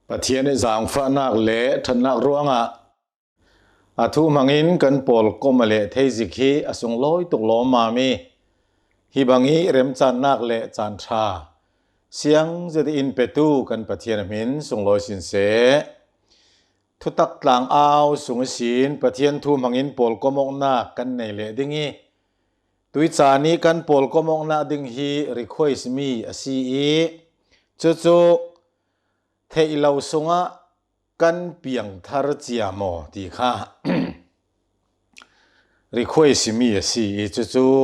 ปะเทียนจางฟ้านักเละทันนักร้วงอาทุมังอินกันปอลก็มาเละเทจิกีอสุงลอยตุกล้อมามีฮิบังอีเริ่มจันนักเละจันทราเสียงจะได้อินเปตูกันปะเทียนมินสุงลอยสินเสทุตักกลางอาวสุงศินปะเทียนทุมังอินปอลก็มองนักกันในเละดิ่งตุยจานี้กันปอลก็มองนักดิ่งฮีริคอยส์มีอซีอีจู่เทอิลาวสุงะกันเปียงทารจียโมตีค่ะริควยสิมีสิจู่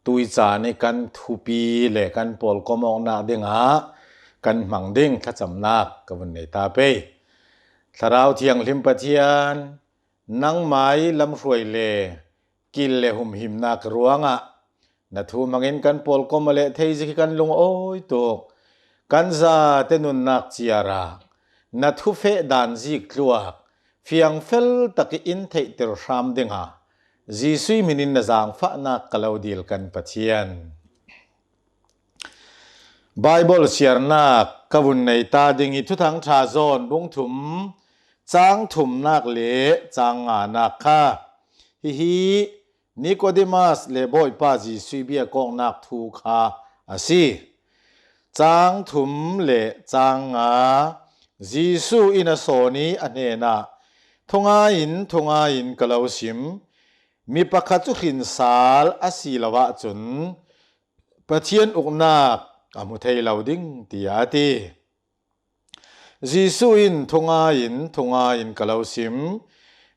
ตุยจานี่กันทุปีเลกันปอลก็มองนักดิ่งกันมังดิ่งทัจำนักกับวันในตาเป้ทาราวเทียงลิมปะเทียนนังไม้ลำรวยเลกินเลหุมหิมนักรัวงนัทูมังอินกันปอลก็มาเลเทจิกันลงโอ้ยตกกันซาเตนุนนักจียรานัทุเฟดานจิกลัวเฟียงเฟลตะกิอินเทติรชามดิงาจีซุยมินินนจางฟ้านักกลาวดิลกันปะเทียนไบเบิลเชียร์นักกวุนในตาดิงิทุทังชาโซนบุงถุมจางถุมนักเละจางงานักค่ะฮินิโคเดมัสเลบอยปาจีซุยเบียกองนักทูคาอาซีจางถุมเละจางงาจีซูอินาโซนีอันเนนะทงอาอินกลาวชิมมีปะคัตุขินสาลอาศีลวะจุนปะเทียนอุกนักอามุเทยลาวดิ้งติยาตีจีซูอินทงอาอินกลาวชิม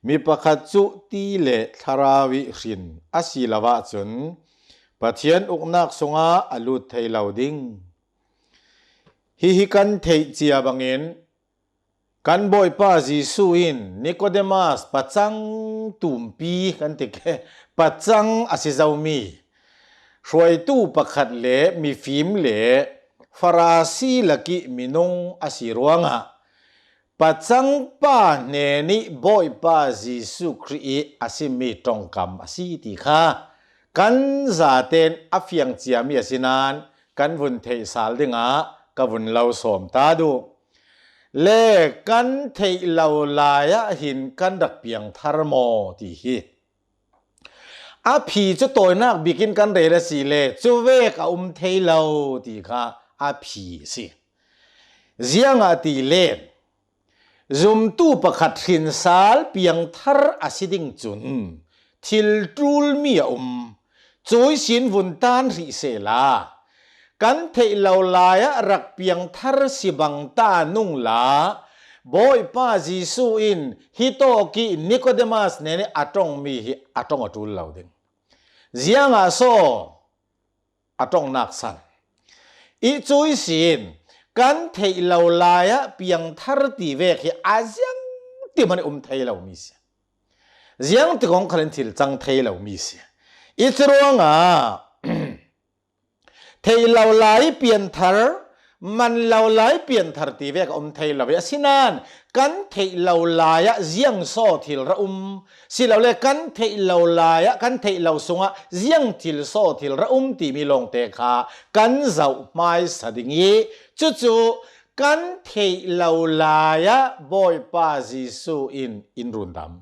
มีปะคัตุตีเละทาราวิขินอาศีลวะจุนปะเทียนอุกนักสงาอลุเทยลาวดิ้งฮิกันเทยจียบังเงินกันบอยป้าจีซูอินนิโคเดมัสปัจจังตุมปีกันติเกปัจจังอาศิจาวมีช่วยตู้ประคัดเละมีฟิล์มเละฟาราซีลักิมินงอาศิรวงะปัจจังป้าเนนิบอยป้าจีซูครีอาศิมีตรงกรรมอาศิติค่ะกันจาเตนอฟยังเจียมีอาศินานกันวุ่นเทสาลดิงะกับวุ่นเราสมตาดูเลกันเทลาวลายหินกันดักเปียงทารโมที่ฮีอาพีจะตัวนักบิกินกันเรศสีเลจูเวกเทลาวที่ค่ะอาพีสิเจียงอาตีเลนจุมตู้ประคัดหินสาลเปียงทารอาศิดิงจุนทิลตูลมีจอยสินวุ่นตานริเซลากันเทลาวลายรักเปียงทารสิบังตานุงลาบอยป้าจีซูอินฮิโตกินิโคเดมัสเนเนอัตองมีฮิอัตองอตุลลาวดิงเจียงอาโซอัตองนักสันอีจุยสินกันเทลาวลายเปียงทารตีเวกฮิอาเจียงติมันเทลาวมีเสียเจียงติของคันทิลจังเทลาวมีเสียอีตรวงเทลาวลายเปลี่ยนทาร์มันลาวลายเปลี่ยนทาร์ตีเวกเทลาวสินานกันเทลาวลายเจียงโซทิลระสิลาวเลกันเทลาวลายกันเทลาวสงะเจียงทิลโซทิลระตีมีลงเตคากันเจ้าไม่สดิงีจู่กันเทลาวลายบอยปาจิสูอินรุนดำ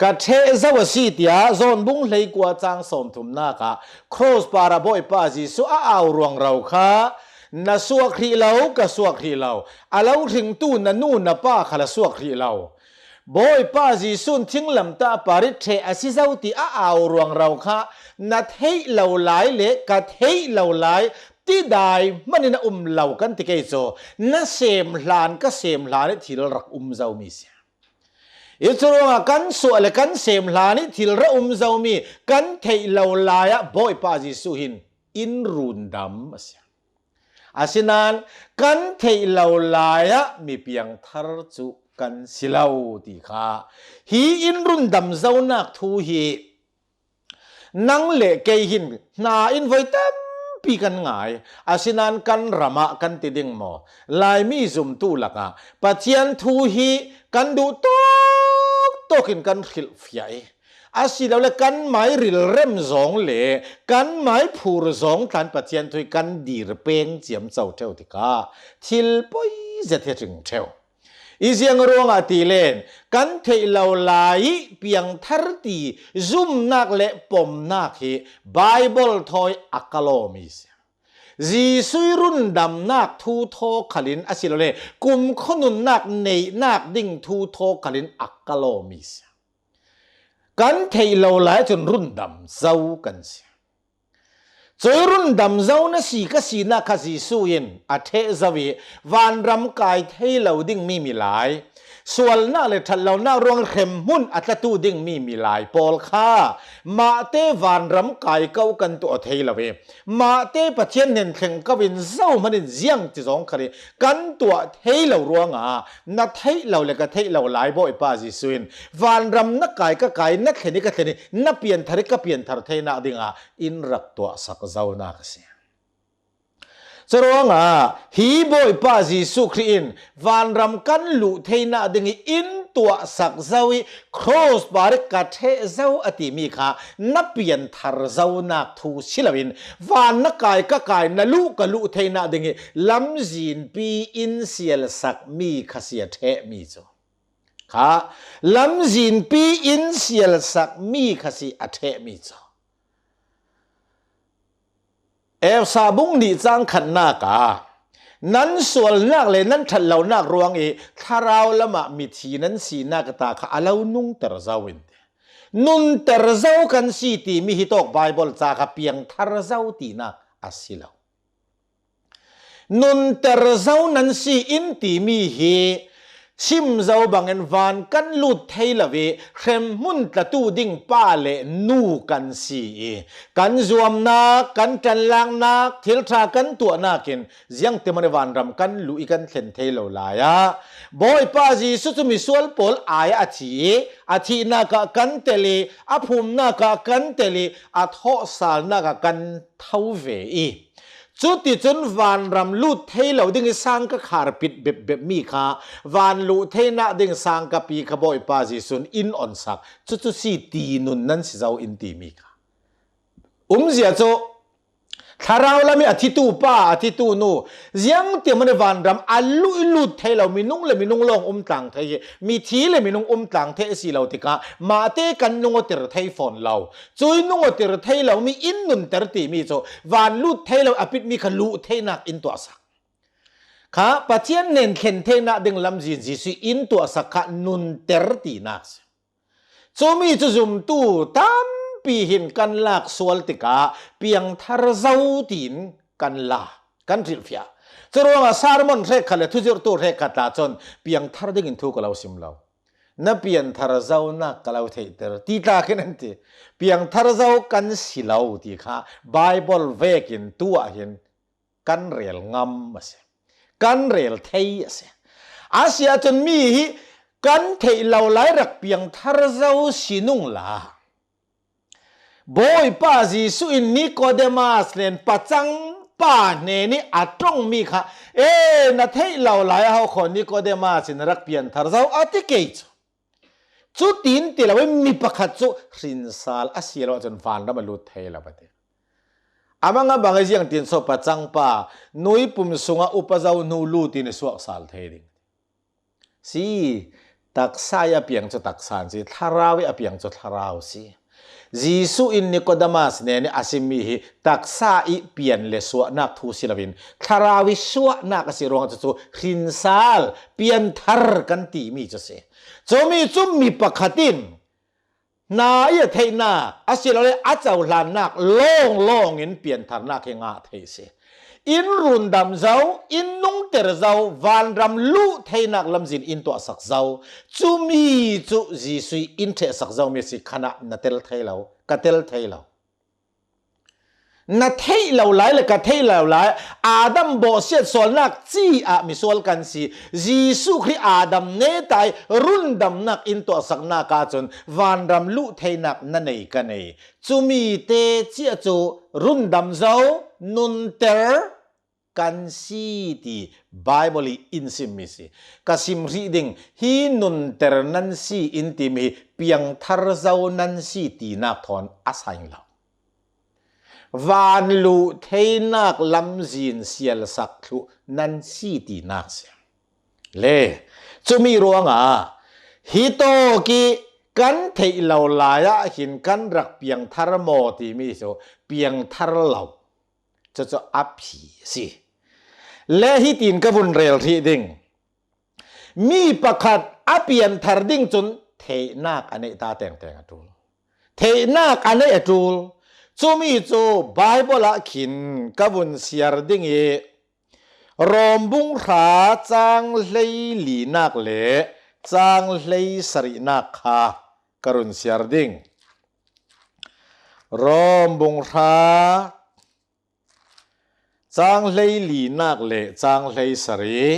กัดเทเจ้าสิทยาโซนบุ้งเลยกว่าจางสมทุมนาคาครอสปาราบอยปาจิสูเอารวงเราค่ะนาสวกขีเหลากับสวกขีเหลาอาเราถึงตู้นันนู่นนับป้าขลาสวกขีเหลาบอยปาจิสูทิ้งลำตาปาริเทอสิเจ้าที่เอารวงเราค่ะนัดให้เหลาหลายเละกัดให้เหลาหลายที่ได้มันนี่นะเหลากันที่เกยโซน่าเสมหลานก็เสมหลานที่เรารักเจ้ามีเสียอิสระกันส่วนกันเสมหลานี่ที่เราเจ้ามีกันเทลาวลายบอยปาจิสูหินอินรุนดำเสียอาศินันกันเทลาวลายมีเพียงทาร์จุกันสิลาวตีค่ะฮีอินรุนดำเจ้านักทูฮีนังเละเกยหินนาอินไว้เต็มปีกันง่ายอาศินันกันรำะกันติดิงโมลายมีซุมตูลักปัจเจียนทูฮีกันดูโตกินกันขิลฟยอาศิลาวเลกันไม้ริลเร่มสองเล่กันไม้ผูรสองทันปัจเจียนทุยกันดีรเปงเจียมเจ้าเท่าติกาทิลปอย จะเทถึงเทวอีเสียงรวงอาติเลนกันเทเหล่าหลายเปียงทัรตีซุ่มนักเละปมนักฮีไบเบิลทอยอักโลมิสจีซุยรุนดำนักทูโทขลินอสิโลเลกุมขนุนนักในนักดิ่งทูโทขลินอักโลมิสกันเทเหล่าหลายจนรุนดำเจ้ากันเสียจอยรุ่นดำเจ้านะสีก็สีนักขจีสุยินอาเทจวีวันรำกายเทเหล่าดิ่งมีหลายส่วนน่าเลยทัดเหล่าน่ารวงเข้มมุ่นอัตตูดิ่งมีหลายปอลค่ามาเตวันรำกายเก้ากันตัวเทเหล่าเวมาเตปะเทียนเห็นแข่งก็เป็นเจ้ามันเจียงที่สองคดีกันตัวเทเหล่ารวงนัดเทเหล่าเลยก็เทเหล่าหลายบ่อยป้าจีสุยินวันรำนักกายก็กายนักเห็นนี่ก็เห็นนับเปลี่ยนทาริก็เปลี่ยนทาร์เทน่าดิ่งอินรักตัวสักเจ้านักเสียจรวงฮีบอยป้าจีสุครีนวันรำกันลุเทน่าดึงอินตัวสักเจ้าครอสบาร์กัดเทเจ้าอติมีค่ะนับเปลี่ยนทาร์เจ้านักทูชิลวินวันนักกายก็กายนัลุกลุเทน่าดึงลำจีนปีอินเซียลสักมีขเสียเทมีจ้ะค่ะลำจีนปีอินเซียลสักมีขเสียเทมีจ้ะเอฟซาบุงดีจังขันนากานั้นส่วนนักเลยนั้นทัดเหล่านักรวงถ้าเราละมามิทีนั้นสีนักตาข้าเรานุ่งเตอร์เจ้าวินนุ่งเตอร์เจ้ากันสีตีมีฮิตอกไบเบิลจากเพียงทาร์เจ้าตีนักอาศิลานุ่งเตอร์เจ้านั้นสีอินตีมีฮีชิมเจ้าบางเงินวานกันลุดเทลเวเข้มมุนตะตูดิ่งป้าเลนูกันสีกันจวมนักกันจันลางนักทิลทากันตัวนักินยังเตมันวานรำกันลุยกันเข็นเทลลายะบอยป้าจีสุดมิสวลปอลอายอาทินักกันเตลีอภูมินักกันเตลีอทอสาลนักกันเท้าเวจุดที่จนวันรำลุดเทเหล่าดิ่งสังกขาปิดแบบมีค่ะวันลุเทน่าดิ่งสังกปีขบอยป้าจีสุนอินอ่อนสักจุดสีตีนุนนั้นสิเจ้าอินตีมีค่ะเสียโจถ้าเราละมีอาทิตย์ตูป้าอาทิตย์ตูนูยังเตียมันวันรำอัลลุดเทเหล่ามีนุ่งเลยมีนุ่งลองต่างเทมีทีเลยมีนุ่งต่างเทสิเหล่าติกามาเตกันนุ่งเตอร์เทฟอนเหล่าจุยนุ่งเตอร์เทเหล่ามีอินนุนเตอร์ตีมีโจวันลุดเทเหล่าอภิษมีขลุเทนักอินตัวสักค่ะปัจเจียนเน้นเข็นเทนักดึงลำจีนจีสุอินตัวสักขนุนเตอร์ตีนักโจมีจุจุมตู้ตามปีหินกันลากสวลติกาเปียงทาร์เจ้าตีนกันลากันริลฟิยาจรวงสารมันเรกขเลทุจริตเรกขตาจนเปียงทาร์ดิ่งทุกเราสิมเรานับเปียงทาร์เจ้านักเราเทเตอร์ตีตาขึ้นนั่นทีเปียงทาร์เจ้ากันสิเราตีค่ะไบเบิลเวกินตัวเห็นกันเรียลงำมาเสียกันเรียลเทียเสียอาเซียจนมีกันเทเราหลายรักเปียงทาร์เจ้าสินุ่งลาบอยป้าจีสุอินนิโคเดมัสเลนปัจจังป้าเนนี่อาตรงมีค่ะนัดให้เราหลายเขาคนนิโคเดมัสนรักเปลี่ยนทาร์เจ้าอาทิเกจจุดตีนที่เราไม่มีประคัตจุสินสาลอาศัยเราจนฟันเราบรรลุเทลาบัดเดอามังบางอย่างตีนโซปัจจังป้านุยปุ่มสุงอุปเจ้านูลูตินสวกสาลเทดิสิตักษายเปียงจุตักษานสิทาราวิเปียงจุทาราวสิจีสุอินนิโคเดมัสเนี่ยอาศิมีฮิตักษาอีเปลี่ยนเลสวนักทูสิลวินทาราวิสวนักสิรองจุดหินซาลเปลี่ยนทาร์กันตีมีจะเสจุมมีปะขัดินนายเทนาอาศิลเลยอาเจ้าลานนักลองอินเปลี่ยนทาร์นักเฮงาเทเสอินรุนดำเจ้าอินนุ่งเตอร์เจ้าวันรำลุเทนักลำจินอินตัวสักเจ้าจุมีจุจีสุยอินเทสักเจ้ามีสิขณะนัดเตลเทเหล่ากะเตลเทเหล่านัดเทเหล่าหลายเลยกะเทเหล่าหลายอาดัมโบเสียส่วนนักจีมิส่วนกันสิจีสุคริอาดัมเนตายรุ่นดำนักอินตัวสักนักจนวันรำลุเทนักนั่นเองกันเองจุมีเตเจียจูรุ่นดำเจ้านุนเตอร์กันสีตีไบเบิลอินซิมิสิกัสิมรีดิงฮีนุนเตอร์นันสีอินติมีเปียงทาร์เจ้านันสีตีนักทอนอาศัยเราวานลูเทนักลำจีนเสียลสักทุนันสีตีนักเสีย เลจุมีรัวงาฮิโตกิกันเทเหล่าลายหินกันรักเปียงทารโมตีมีโซเปียงทารเหล่าจะอับผีสิและฮิตินกบุนเรลที่ดิ่งมีประคัดอเปียนทารดิ่งจนเทนักอันนี้ตาแต่งอจูลเทนักอันนี้อจูลจูมีโจไบเบิลขินกบุนเสียร์ดิ่งเอรอมบุงราจางเลยลีนักเลจางเลยสรินักคากรุนเสียร์ดิ่งรอมบุงราจางเลยลีนักเลจางเลยสริ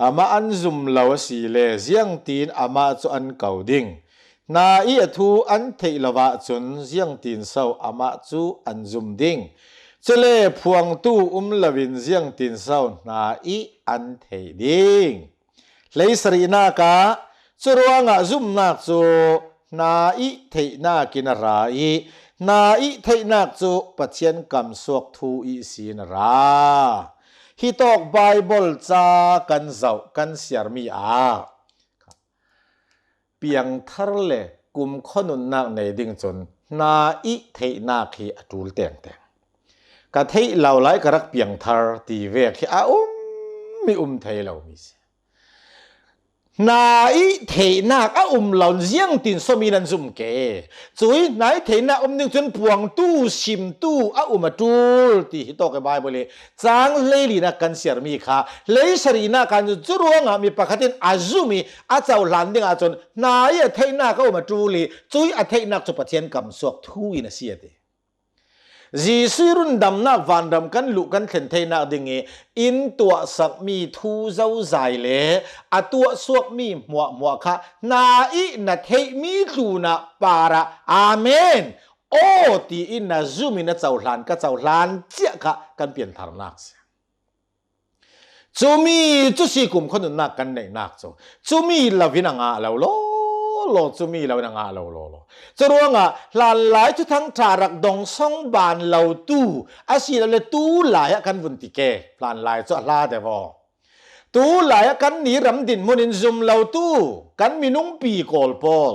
อามาอันซุมลาวสีเลเสียงตีนอามาจุอันเก่าดิ่งนาอีทูอันเทลวะจุนเสียงตีนเศร้าอามาจุอันซุมดิ่งเจเลพวงตู้ลวินเสียงตีนเศร้านาอีอันเทดิ่งเลยสรีนากาจุรวงะซุมนักจูนาอีเทนากินราอีนาอีเทนักจูปัจเจียนกำสวกทูอีสีนราฮิตอกไบเบิลจากันเจ้ากันเสียมีเปียงทารเลกุมขนุนนักในดิ่งจนนาอีเทนักฮีอจูลแต่งกะเทเหล่าไหลกระรักเปียงทารตีเวกฮีมีเทเหล่ามีนาอีเทนักเหล่าเสียงตินสมีนันซุมเกจุยนายเทนักนึงจนพวงตู้ชิมตู้มาจูลที่ฮิตอกไบเบิลจางเลยลีนักกันเสียมีค่ะเลยสรีนักกันจุรวงมีปะคัตินอาซุมีเจ้าหลานดิ่งจนนายเทนักมาจูลีจุยเทนักจุปเทียนกำสวกทูอินเสียเดจีสุรุนดำนักวันดำกันลุกันเข็นเทนักดิ่งอินตัวสักมีทูเจ้าใจเลตัวสวกมีมัวค่ะนาอีนัทเทมีทูนาปาระอาเมนโอตีอินนาซูมินาเจ้าหลานก็เจ้าหลานเจ้าค่ะกันเปลี่ยนทางนักจูมีจุสิกุมคนนักกันในนักจูมีลาวินังอาเลวโลจูมีลาวินังอาเลวโลจะรู้งะหลายหลายทุกทั้งจารักดงส่งบานเหล่าตู้อาศัยเราเลยตู้หลายกันวุ่นติเกหลายหลายจะลาเดวตู้หลายกันหนีรำดินมุนินซุมเหล่าตู้กันมีนุ่งปีโกลปอล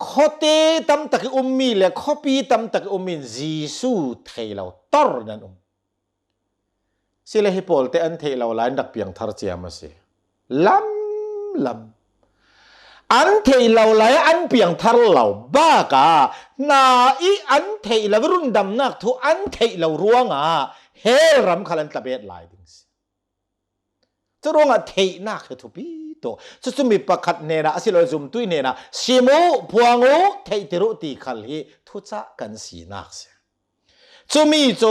ข้อเตตั้มตะกมีและข้อปีตั้มตะกมินจีสูเทเหล่าตอร์นั่นสิเลฮิปอลเตอันเทเหล่าหลายนักเปียงทาร์เจียมาสิลำอันเทเหล่าหลายอันเปียงทาร์เหล่าบ้ากานาอีอันเทเหล่ารุ่นดำนักทุอันเทเหล่ารัวงาเฮรัมขันตะเบ็ดหลายดิ่งสิจะรัวงาเทนักทุปีโตจะมีประคัดเนนะสิเราจุ่มตุยเนนะชิโมพวงโอเทติรุตีขัลฮีทุจ้ากันสีนักสิจะมีโจ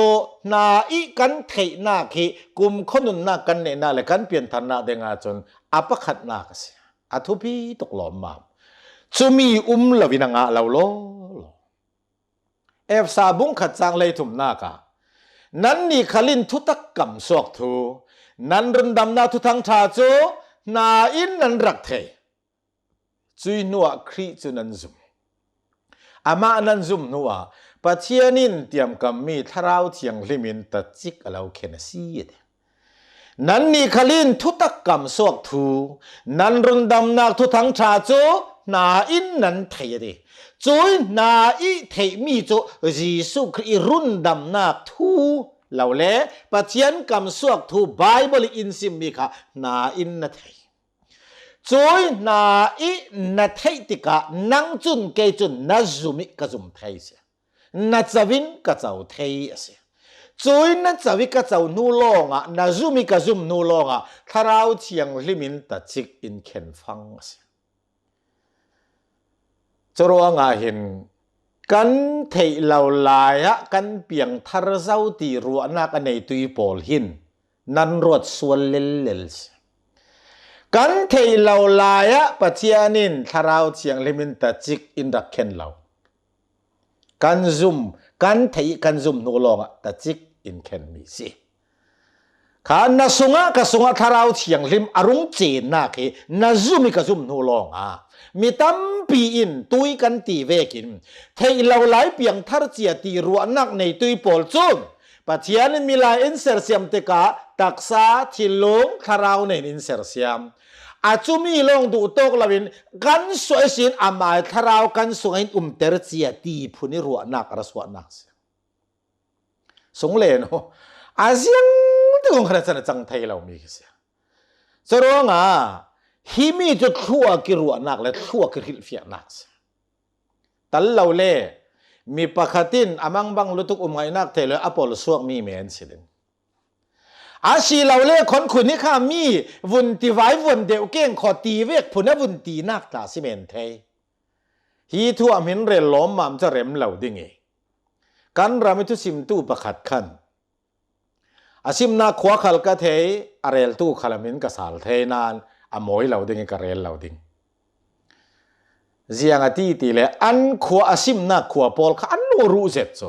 นาอีกันเทนักฮีกุมขนุนนักกันเนนะเลยกันเปลี่ยนฐานะเดงอาจนอัปขัดนักสิทุปีตกหลอมมาจะมีลวินังอาเราโลซาบุงขัดจางเลยถุมนักนั้นนี่ขลินทุตักกำสวกทูนั้นรุนดำนาทุทังชาโจนาอินนันรักเทจุยนัวครีจุนันซุมอามานันซุมนัวปัจเจนินเตรียมกำมีทาราวเทียงลิมินตัดจิกเราเคนซีเดนั้นนี่ขลินทุตักกำสวกทูนั้นรุนดำนาทุทังชาโจนาอินนันเทเดจุยนาอิเทมีโจจีสุครีรุนดำนาทูเหล่าเล่ปัจเจียนกำสวกทูไบเบิลอินซิมมีค่ะนาอินนัทเทจอยนาอินัทเทติกะนังจุนเกจุนนัจุมิกะจุมเทเสนัจวินกะเจ้าเทเสจอยนัจวิกะเจ้านูลงะนัจุมิกะจุมนูลงะทาราวเชียงลิมินตัดจิกอินเข็นฟังเสจรัวงาเห็นกันเทเหล่าลายกันเปียงทารเจ้าตีรัวนักในตุยปอลหินนันรวดส่วนเลลกันเทเหล่าลายปัจเจียนินทาราวเชียงลิมินตัดจิกอินดักเข็นเหล่ากันซุมกันเทกันซุมนูลงตัดจิกอินเข็นมีสิขานาสุงะกสุงะทาราวเชียงลิมอรุงเจนนักนาซุมิกสุมนูลงมีตั้มปีอินตุยกันตีเวกินเทเหล่าหลายเปียงทารเจียตีรัวนักในตุยปอลจุนป ปะเทียนมีลายอินเสร์เซียมติกาตักษาที่ลงคาราวในอินเสร์เซียมอาจุมีลงดูตกลาวินกันสวยสินอามาคาราวกันสวยเตอร์เจียตีพุนิรัวนักรสวนักสงเลนอาเซียนที่คงขนาดนั้นจังไทยเรามีกันเสียจะร้องฮิมีจะทั่วกิรัวนักและทั่วกิริลฟียนักตัลเราเล่มีปะคตินอามังบังลุตุกไงนักเทเลอพอลสวกมีเมนสิลินอาชีเราเล่คนขุนนี่ข้ามีวุ่นตีไว้วุ่นเดียวเก่งขอตีเวกผุนวุ่นตีนักตาสิเมนเทฮีทั่วมินเรลล้อมมามจะเร็มเหล่าดิ่งเอกันรามิทุสิมตู้ประคัดขันอาชิมนักขวาขัลกะเทยอาเรลตู้ขลามินกษัลเทนานอโมยเหล่าดิ่งกะเรลเหล่าดิ่งเสียงตีตีเลยอันขวาอาชิมนักขวาปอลขันโนรู้เสร็จโซ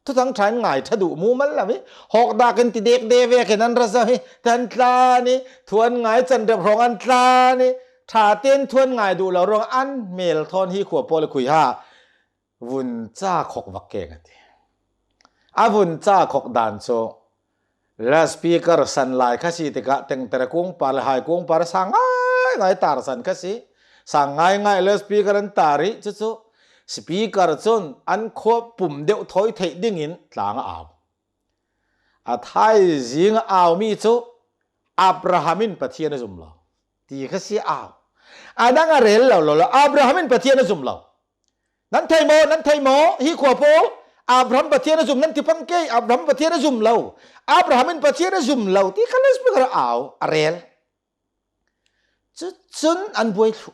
ทุกทั้งชายง่ายถ้าดูมูมันละมิหอกดากันติเด็กเดเวกันนั้นรัศมีทันตานี่ทวนง่ายจันเดบรองอันตานี่ถ้าเต้นทวนง่ายดูเรารองอันเมลทอนฮีขวาปอลคุยฮาวุ่นจ้าขกวักเกกันทีอาวุ่นจ้าขกดันโซและสปีกเกอร์สันไลค์ข้าสิติกะเต็งแต่ละกุ้งปลาหายกุ้งปลาสังง่ายตาร์สันข้าสิสังง่ายและสปีกเกอร์นั้นตาริจุดสปีกเกอร์จนอันควบปุ่มเดียวถอยเทดิ่งอินหลังอ้าวไทยจิงอ้าวมีจุอับราฮัมินปะเทียนจุ่มเราที่ข้าสิอ้าวดังอะไรเราอับราฮัมินปะเทียนจุ่มเรานั้นไทยโมฮีขวบโพอับราฮัมปะเทียนจุ่มนั้นที่พังเกยอับราฮัมปะเทียนจุ่มเราอับราฮัมินปะเทียนจุ่มเราที่ข้าเลสปีกเกอร์อ้าวอะไรจุดอันบวยลุ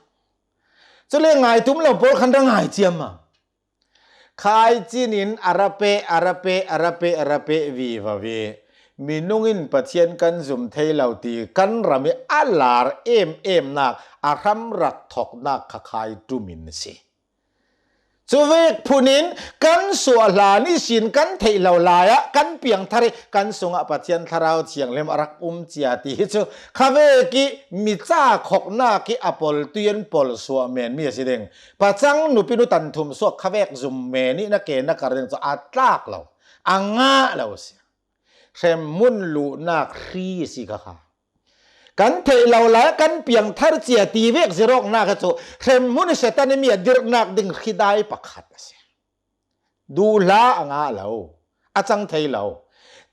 จะเลี้ยงไงตุ้มเราโพลขันดังไงเจียมมาขายจีนินอาราเปวีวาเวมีนุ่งินปะเทียนกันจุ่มเทเหล่าตีกันรามีอัลลาร์เอ็มนักอารัมรักถกนักขายตุมินสิจูเวกผู้นินกันสัวลานิสินกันเทเหล่าลายะกันเปียงทะเลกันสงปะเทียนทาราวเชียงเลมรักเจียตีจูข้าเวกิมิจ้าขกนักกิอปอลตุยนปอลสัวเมนมีสิเดงปัจจังนุปินุตันทุมสวกข้าเวกจุ่มเมนี่นักเกนักการเดงจะอัตลากเราอังงะเราเสียเชมมุนลูนักรีสิกะค่ะกันเทเราละกันเปียงทาร์เจียตีเวกสิรอกนักโจเชมมุนเสตันมีดิรนักดึงขิดายปักขัดเสียดูลาอังะเราอาจังเทเรา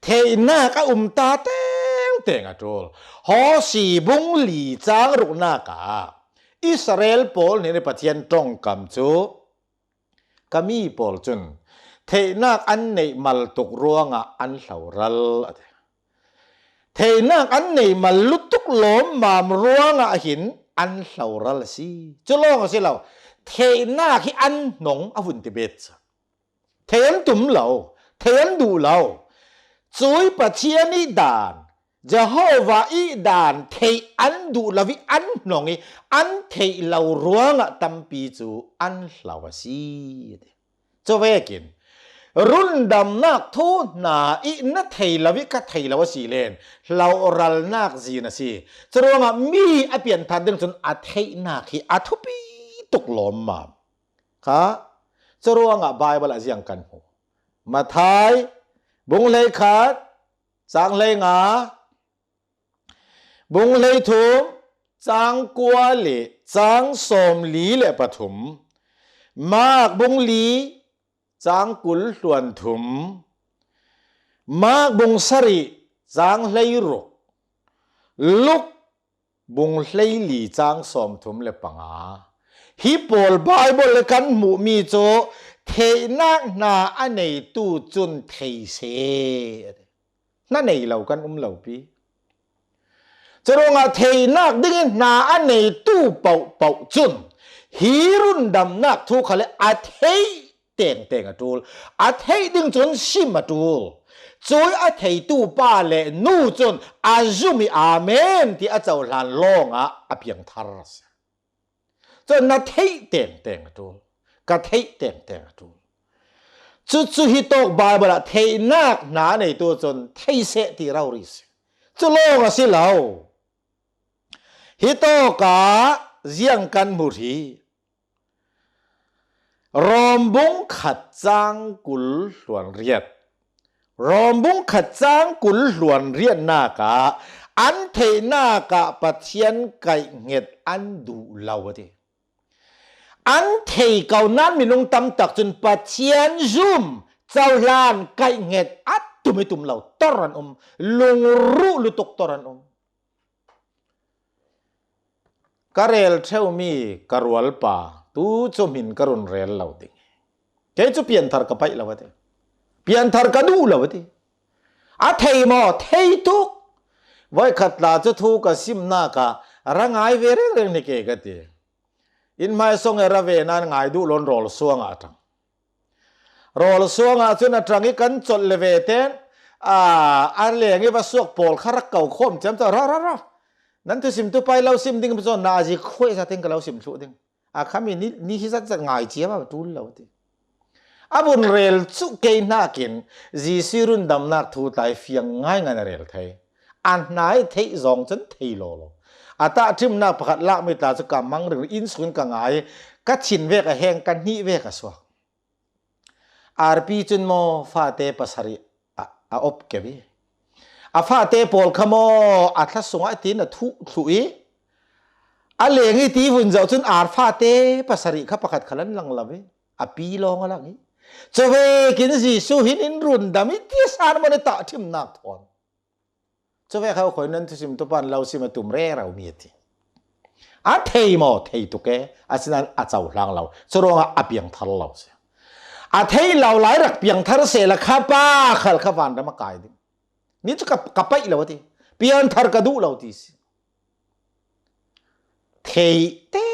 เทนักตาเต็งอะโจฮอสีบุงหลีจางรุกนักอิสราเอลปอลในประเทศตรงกำโจกามีปอลจุนเทนักอันในมัลตุกรวงอันเหลารัลเทนักอันในมัลลุตุกหลอมมามรวงหินอันเหลารัลสิจะลองสิเราเทนักที่อันหนงอวุนติเบตเทนตุ่มเราเทนดูเราจุยปะเชียนิดานจะฮาวาอีดานเทอันดูลาวิอันหนงอันเทเรารวงตัมปีจูอันเหลาสิจะเวกินรุ่นดำนักทูนาอินเทลวิกเทลวสีเลนเรารัลนักจีนสิจะรู้ว่ามีอเปลี่ยนทัดดึงจนอาเทนักที่อาทุปีตกหลอมมาค่ะจะรู้ว่าไบเบิลอะไรอย่างกันหูมาไทยบุงเลยขาดจางเลยงาบุงเลยถุมจางกัวเล่จางสมลีเล่ปฐมมากบุงลีจางกุลส่วนถุมมากบุงสรีจางเลยรุกลุกบุงเลยลีจางสมถุมเลปังอาฮิปโปลไบเบิลกันหมู่มีโจเทนักนาอันไหนตู้จุนเทเสนั่นไหนเรากันเราปีจะลงเทนักดึงนาอันไหนตู้เป่าจุนฮีรุนดำนักทุกข์เลยอาเทเต่งอะตูลอาเทดึงจนชิมอะตูลจอยอาเทตู้ป้าเลยนู่จนอาจุมีอาเมนที่อาเจ้าหลานลองอาเพียงทาร์สจนนาเทเต่งอะตูลกะเทเต่งอะตูลจุดฮิตอกบาเบลเทนักนาในตัวจนเทเสที่เราริสจะลองสิเราฮิตอกาเจียงกันมุรีรอมบุงขัดจางกุลส่วนเรียด รอมบุงขัดจางกุลหลวนเรียนนากะอันเทนากะปะเทียนไก่เง็ดอันดูเหล่าดิอันเทเก่านั้นมีนุงตำตักจนปะเทียนซุ่มเจ้าลานไก่เง็ดอัดตุไม่ตุ่มเหล่าตรันลงรู้ลุตกตรันกะเรลเทวมีกะรวลป่าตูจมินกะรุนเรลเหล่าดิเกจุเปลี่ยนทาร์กะไปเหล่าดิเปลี่ยนทาร์กะดูเหล่าดิอาเทมอเทตุกไว้ขัดลาจะทูกะซิมนากะรังไอเวเรื่องนี้เกกะติอินไม่ส่งเอระเวนันไงดูลนโรลสวงอาจังโรลสวงอาจุนจังอีกันจดเลเวเตนอันเลี้ยงอีว่าสวกโปลคารักเก่าคมจำจะรอนั้นทุสิมตุไปเราซิมดิ้งเป็นส่วนนาจีคุยจะทิ้งกับเราซิมชุดดิ้งขามีนี่ฮิซัดจะง่ายเจียบว่าตูนเราดิบุญเรลสุเกยนักินจีซิรุนดำนักทูตายเฟียงง่ายงานเรลไทยอันไหนเทยองจนเทยโลตาทิมนักประคัดละไม่ตาจะกำมังหรืออินสุนกังไงกัดชินเวกแหงกันนี่เวกสวกปีจุนโมฟาเตปัสริอบเกวีฟาเตปอลขโมอัตสงไอตีนทุยเลงอีตีฝุ่นเจ้าจุนฟาเตปัสริข้าประคัดขลันลังละเวปีลองอะไรงี้จะเวกินสิสุหินอินรุนดามิที่สารมันตาทิมนักทอนจะเวเขาคนนั้นทุสิมตุปันเราสิมาตุมเร่เรามีทีเทยมอเทยตุกเสินั้นเจ้าหลังเราจะรองเปียงทัลเราเสียเทยเราหลายรักเปียงทัลเสละข้าป้าขัลข้าวันดมากายดินี่จะกับไปเราทีเปียงทัลกระดูเราทีสิเทยเต็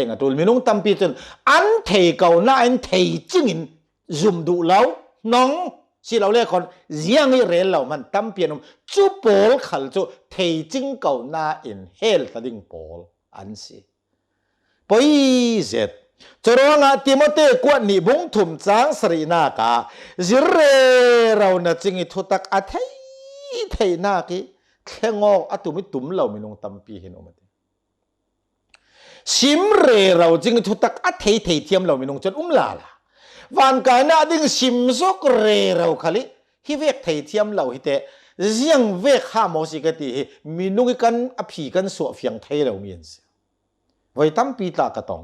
งตัวมีนุ่งตั้มปีจนอันเทยเก่าหน้าอันเทยจริงซุ่มดูแล้วน้องสิเราเรียกคนเสียงเรลเรามันตั้มเปียนจูโปลขัลจูเทยจริงเก่าหน้าอินเฮลตัดดิ้งโปลอันสิปอยเสร็จจะร้องติโมเตกวนนิบงถุมจางสรีนากาจิเรเราหน้าจริงทุตักเทยนากีแข่งอตุมิตุมเรามีนุ่งตั้มปีเห็นออกมาชิมเรเราจริงทุตักเทยเทียมเรามีนุ่งจนลาละวันกายน่าดิ้งชิมซกเรเราขลิฮิเวกเทยเทียมเราฮิเตเสียงเวกข้ามอสิกติมีนุ่งกันผีกันสวเฟียงเทยเรามีนสิไว้ตั้มปีตากระตอง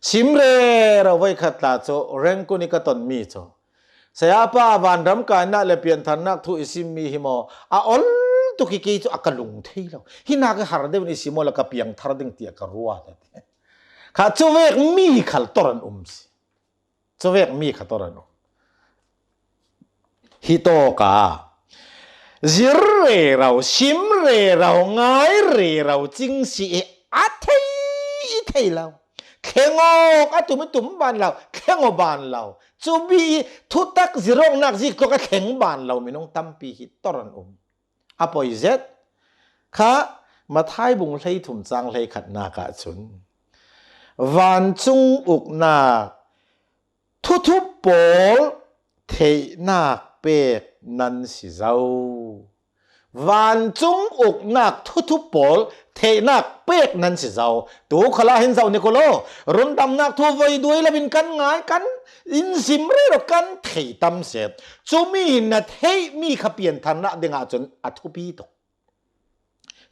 ชิมเรเราไว้ขัดตาโจเร่งกุนิกระตอนมีโจเสียป้าวันรำกายน่าเลเปลี่ยนทันนักทุอิสิมีหิโมอลตุกิกิโจอักลุงเทยเราฮินักหาร์เดวนิสิโมละกับเปียงทาร์ดิงเตียกรัวแต่ข้าโจเวกมีขัลตอรันสิจะเวกมีขัดตัวนั้นฮิโตกาจิเรเราชิมเรเราง่ายเรเราจริงสิเทยเราแข่งอตุไม่ตุ่มบานเราแข่งบานเราจูบีทุตักจิรงนักจิกก็แข่งบานเราไม่น้องตั้มปีฮิตตัวนั้นปอยเจ็ดข้ามาท้ายบุงเลยถุ่มจางเลยขัดนากาชุนวันจุงอุกนาทุบปอลเทนักเป็ดนันสิเจ้าวันจุงอกนักทุบปอลเทนักเป็ดนันสิเจ้าตัวขลาเห็นเจ้านิโคโลรุนดำนักทุบไว้ด้วยแล้วเป็นกันง่ายกันอินซิมเร่กันเทตำเสร็จจูมีนัดเทมีขเปลี่ยนฐานะเด้งอาจนทุบีตก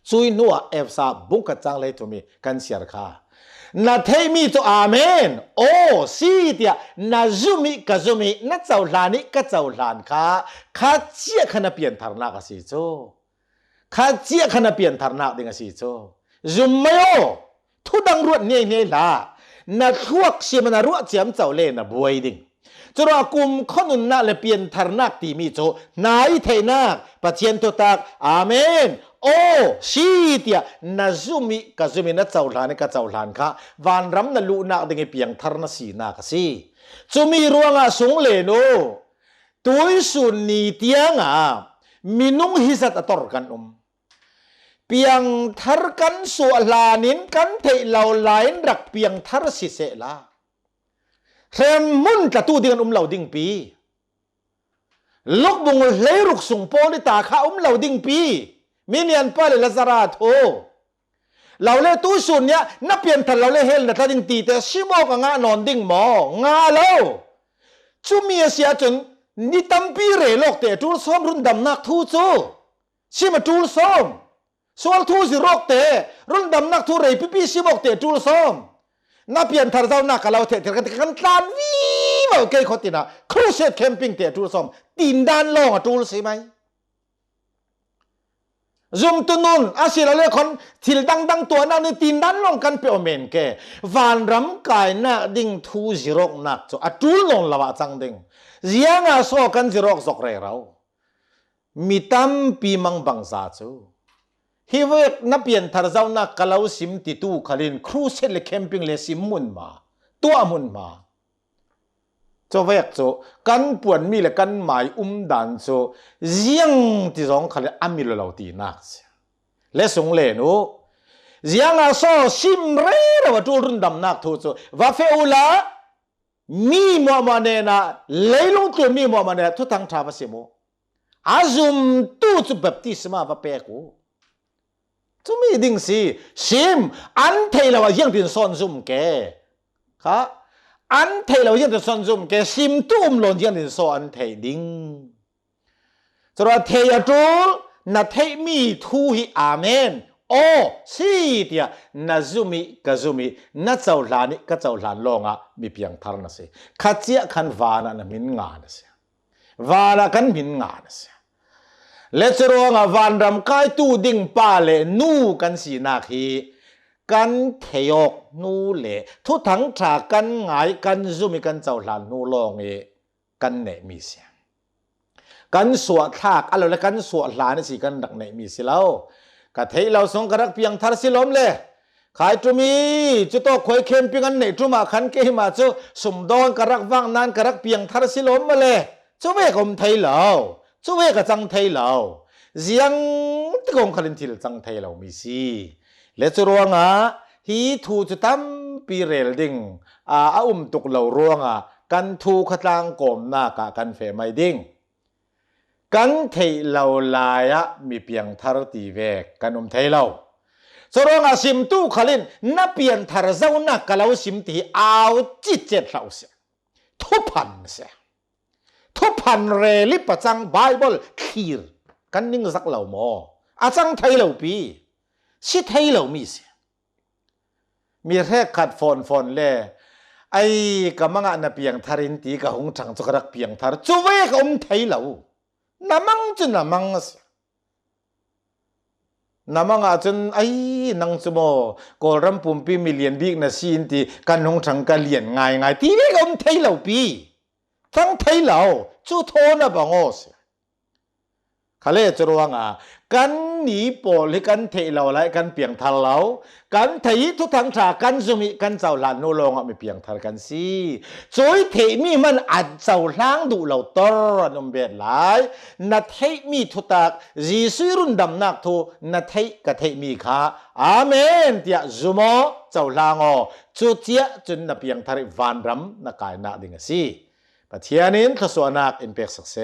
จุยนัวซาบุกกระจังเลยทุมีกันเสียร์ค่านาเทมีตัวอาเมนโอ้สิเดียนาจุมิกะจุมินาเจ้าหลานิกะเจ้าหลานข้าเจียขณะเปลี่ยนฐานะกสิโจข้าเจียขณะเปลี่ยนฐานะเด้งสิโจจุมไม่โอทุดังรวดเนี่ยล่ะนาทั่วชิมันรวดเจียมเจ้าเล่นบวยดิ่งจรกุมขนุนนาเลเปลี่ยนฐานะตีมีโจนายเทนักปะเทียนตัวตักอาเมนโอ้ชีเตียนาจุมิกะจุมินาเจ้าหลานกะเจ้าหลานข้าวันรำนาลูนักเด้งเปียงทารนสีนักสิจุมิรวงสงเลโนตัวสุนีเตียงมินุงฮิสัตตอร์กันเปียงทารกันสัวลานินกันเทเหลาไหลรักเปียงทารสิเสลาเทมมุนตะตูดิ่งเหลาดิ่งปีลูกบุงเลรุกสุงโปนิตาข้าเหลาดิ่งปีมิเนียนป้าเลลาซาราโตเราเล่ตู้สุนเนี่ยนับเปลี่ยนทันเราเล่เฮลแต่ถ้าดิ่งตีแต่ชิโมกงานอนดิ่งหมองาแล้วชูมีเสียจน นี่ตั้มปีเรลอกเตะจูลซ้อมรุ่นดำนักทูจูชิมาจูลซ้อมส่วนทูสิรอกเตะรุ่นดำนักทูเรปีชิบอกเตะจูลซ้อมนับเปลี่ยนทาร์เจ้านักเราเตะกันตานวีมาเกยขตินะครูเซตแคมปิ้งเตะจูลซ้อมตีนด้านลงจูลใช่ไหมซุมตุนุนอาศิลาเลคนทิลดังตัวนั้นตีนด้านลงกันเปียวเมนเกวานรำกายนักดิ่งทูสิรอกนักจูจูลลงละวะจังดิ่งเสียงอาโซกันสิรอกสกเรเรามีตั้มปีมังบังซาจูฮิเวกนับเปลี่ยนทาร์เจ้านักกล่าวซิมติตูขลินครูเซตเลแคมปิ้งเลซิมมุนมาตัวมุนมาโจเวกโจกันปวนมีและกันหมายดันโจเสียงที่สองขลินอามิลเราตีนักเสียและสงเลนูเสียงอาโซซิมเรระว่าจูรุนดำนักทูโจว่าเฟอุลามีมัวมันเนนะเลยลงตัวมีมัวมันเนทุตังทาภาษิโมอาซุมตูจุบัพติสมาว่าเปกูจุมีดิ่งสิซิมอันเทลว่ายังเป็นซอนซุมแกค่ะอันเทลว่ายังเป็นซอนซุมแกซิมตุ้มหล่นยังเป็นซอนเทดิ่งจะว่าเทยจูนัทเทมีทูฮิอาเมนโอ้สิเดียนาซุมิกะซุมินัเจ้าหลานิกะเจ้าหลานลงอ่ะมีเพียงทาร์นะสิขัดเจียขันวานะมินงานนะสิวานะกันมินงานนะสิเลสโรงอ่ะวานรำกายตู้ดิ่งป้าเลนูกันสีนาคีกันเทยกนูเลทุทั้งฉากันหงายกันซุมิกันเจ้าหลานนูลงเอกันเนมีเสียกันสวดทากอะไรแล้วกันสวดหลานสิกันดักเนมีสิแล้วกะเทเราสงกรักเพียงทาร์สิลมเลยขายจุมีจุโตคอยเข้มเพียงอันเนจุมาขันเกยมาจุสมดอนกรักว่างนานกรักเพียงทาร์สิลมมาเลยจุเวกอมไทยเหล่าจุเวกจังไทยเหล่าเสียงที่กงขันทิลจังไทยเหล่ามีสิเลจุรวงอ่ะฮีทูจุตั้มปีเรลดิงตุกเหล่ารวงอ่ะกันทูขตังกลมหน้ากะกันเฟไม่ดิงกันเทเหล่าลายะมีเพียงทาร์ตีเวกกันเทเหล่าสรองอาซิมตู้ขลินนับเปลี่ยนทาร์เจ้านักกล่าวซิมตีเอาจิตเจ็ดเราเสียทุพันเสียทุพันเรลิปจังไบเบิลคีร์กันนิ่งสักเหล่าหมออาจังไทยเหล่าปีชิไทยเหล่ามีเสียมีแค่ขัดฟอนเล่ไอ้กำมังอันนับเพียงทารินตีกับหงจังจุกรักเพียงทาร์จูเวกอมไทยเหล่าน้ำมังจนน้ำมังสิน้ำมังอาจจะไอ้นังสมอกอลรัมปุ่มปีมิเลียนบิ๊กนะซีนที่กันหงชังกันเลียนง่ายที่นี่ก็ไทยเหล่าปีทั้งไทยเหล่าจู่โทนะบังโอสิเขาเลยจะรู้ว่ากันหนีปอลกันเทเหล่าไรกันเปียงทันเหล่ากันไทยทุกทางชากันซุมิกันเจ้าหลานโนลงไม่เปียงทันกันสิสวยเทมีมันอัดเจ้าล้างดูเหล่าตรนมเบียดหลายนัดเทมีทุตักจีสุรุนดำนักทูนัดเทกะเทมีขาอาเมนเตียจุโมเจ้าล้างจุเจียจนนับเปียงทันวันรำนักกายนักดิ่งสิปะเทียนินทศวนักอินเปกสักเส